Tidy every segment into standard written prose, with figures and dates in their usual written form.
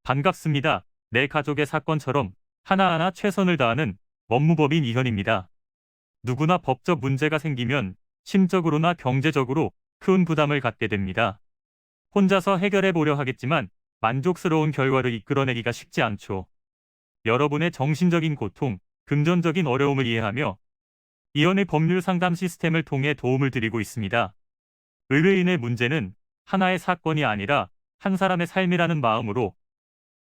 반갑습니다. 내 가족의 사건처럼 하나하나 최선을 다하는 법무법인 이현입니다. 누구나 법적 문제가 생기면 심적으로나 경제적으로 큰 부담을 갖게 됩니다. 혼자서 해결해 보려 하겠지만 만족스러운 결과를 이끌어내기가 쉽지 않죠. 여러분의 정신적인 고통, 금전적인 어려움을 이해하며 이현의 법률 상담 시스템을 통해 도움을 드리고 있습니다. 의뢰인의 문제는 하나의 사건이 아니라 한 사람의 삶이라는 마음으로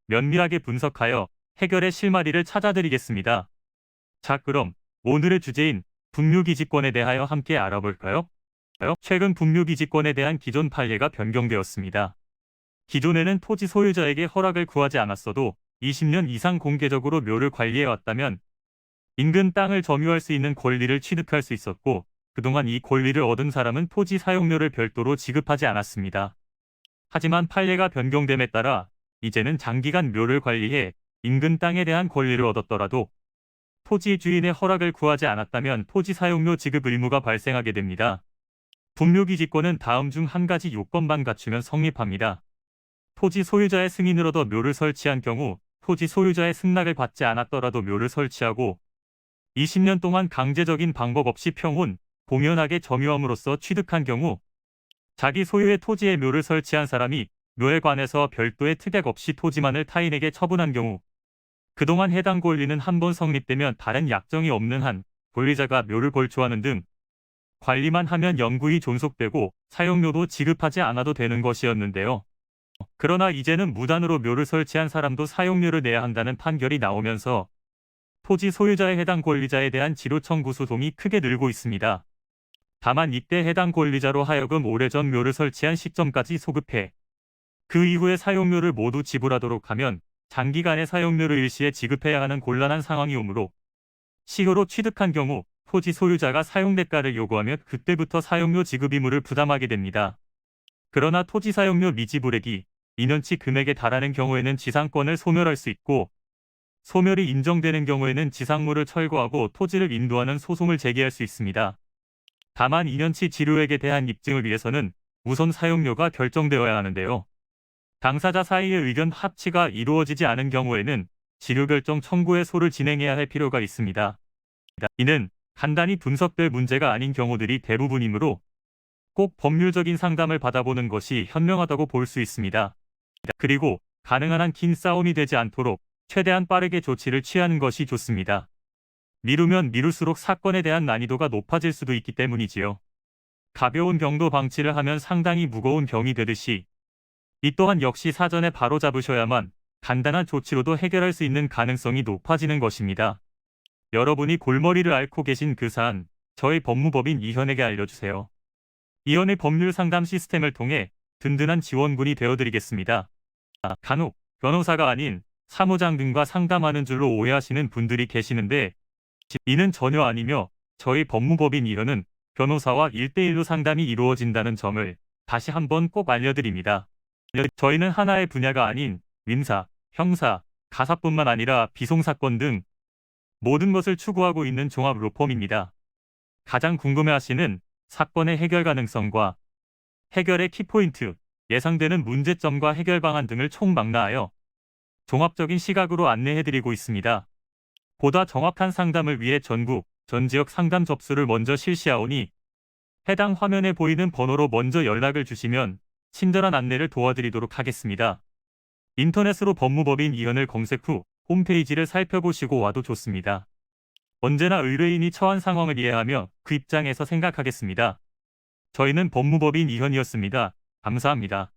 면밀하게 분석하여 해결의 실마리를 찾아드리겠습니다. 자, 그럼 오늘의 주제인 분묘기지권에 대하여 함께 알아볼까요? 최근 분묘기지권에 대한 기존 판례가 변경되었습니다. 기존에는 토지 소유자에게 허락을 구하지 않았어도 20년 이상 공개적으로 묘를 관리해왔다면 인근 땅을 점유할 수 있는 권리를 취득할 수 있었고, 그동안 이 권리를 얻은 사람은 토지 사용료를 별도로 지급하지 않았습니다. 하지만 판례가 변경됨에 따라 이제는 장기간 묘를 관리해 인근 땅에 대한 권리를 얻었더라도 토지 주인의 허락을 구하지 않았다면 토지 사용료 지급 의무가 발생하게 됩니다. 분묘기지권은 다음 중 한 가지 요건만 갖추면 성립합니다. 토지 소유자의 승인을 얻어 묘를 설치한 경우, 토지 소유자의 승낙을 받지 않았더라도 묘를 설치하고 20년 동안 강제적인 방법 없이 평온, 공연하게 점유함으로써 취득한 경우, 자기 소유의 토지에 묘를 설치한 사람이 묘에 관해서 별도의 특약 없이 토지만을 타인에게 처분한 경우, 그동안 해당 권리는 한 번 성립되면 다른 약정이 없는 한 권리자가 묘를 벌초하는 등 관리만 하면 영구히 존속되고 사용료도 지급하지 않아도 되는 것이었는데요. 그러나 이제는 무단으로 묘를 설치한 사람도 사용료를 내야 한다는 판결이 나오면서 토지 소유자의 해당 권리자에 대한 지료 청구 소송이 크게 늘고 있습니다. 다만 이때 해당 권리자로 하여금 오래전 묘를 설치한 시점까지 소급해 그 이후에 사용료를 모두 지불하도록 하면 장기간의 사용료를 일시에 지급해야 하는 곤란한 상황이 오므로 시효로 취득한 경우 토지 소유자가 사용대가를 요구하면 그때부터 사용료 지급 의무를 부담하게 됩니다. 그러나 토지 사용료 미지불액이 2년치 금액에 달하는 경우에는 지상권을 소멸할 수 있고, 소멸이 인정되는 경우에는 지상물을 철거하고 토지를 인도하는 소송을 제기할 수 있습니다. 다만 2년치 지료액에 대한 입증을 위해서는 우선 사용료가 결정되어야 하는데요. 당사자 사이의 의견 합치가 이루어지지 않은 경우에는 지료 결정 청구의 소를 진행해야 할 필요가 있습니다. 이는 간단히 분석될 문제가 아닌 경우들이 대부분이므로 꼭 법률적인 상담을 받아보는 것이 현명하다고 볼 수 있습니다. 그리고 가능한 한 긴 싸움이 되지 않도록 최대한 빠르게 조치를 취하는 것이 좋습니다. 미루면 미룰수록 사건에 대한 난이도가 높아질 수도 있기 때문이지요. 가벼운 병도 방치를 하면 상당히 무거운 병이 되듯이 이 또한 역시 사전에 바로잡으셔야만 간단한 조치로도 해결할 수 있는 가능성이 높아지는 것입니다. 여러분이 골머리를 앓고 계신 그 사안, 저희 법무법인 이현에게 알려주세요. 이현의 법률 상담 시스템을 통해 든든한 지원군이 되어드리겠습니다. 간혹 변호사가 아닌 사무장 등과 상담하는 줄로 오해하시는 분들이 계시는데 이는 전혀 아니며 저희 법무법인 이현은 변호사와 1대1로 상담이 이루어진다는 점을 다시 한번 꼭 알려드립니다. 저희는 하나의 분야가 아닌 민사, 형사, 가사뿐만 아니라 비송사건 등 모든 것을 추구하고 있는 종합 로펌입니다. 가장 궁금해하시는 사건의 해결 가능성과 해결의 키포인트, 예상되는 문제점과 해결 방안 등을 총망라하여 종합적인 시각으로 안내해드리고 있습니다. 보다 정확한 상담을 위해 전국, 전 지역 상담 접수를 먼저 실시하오니 해당 화면에 보이는 번호로 먼저 연락을 주시면 친절한 안내를 도와드리도록 하겠습니다. 인터넷으로 법무법인 이현을 검색 후 홈페이지를 살펴보시고 와도 좋습니다. 언제나 의뢰인이 처한 상황을 이해하며 그 입장에서 생각하겠습니다. 저희는 법무법인 이현이었습니다. 감사합니다.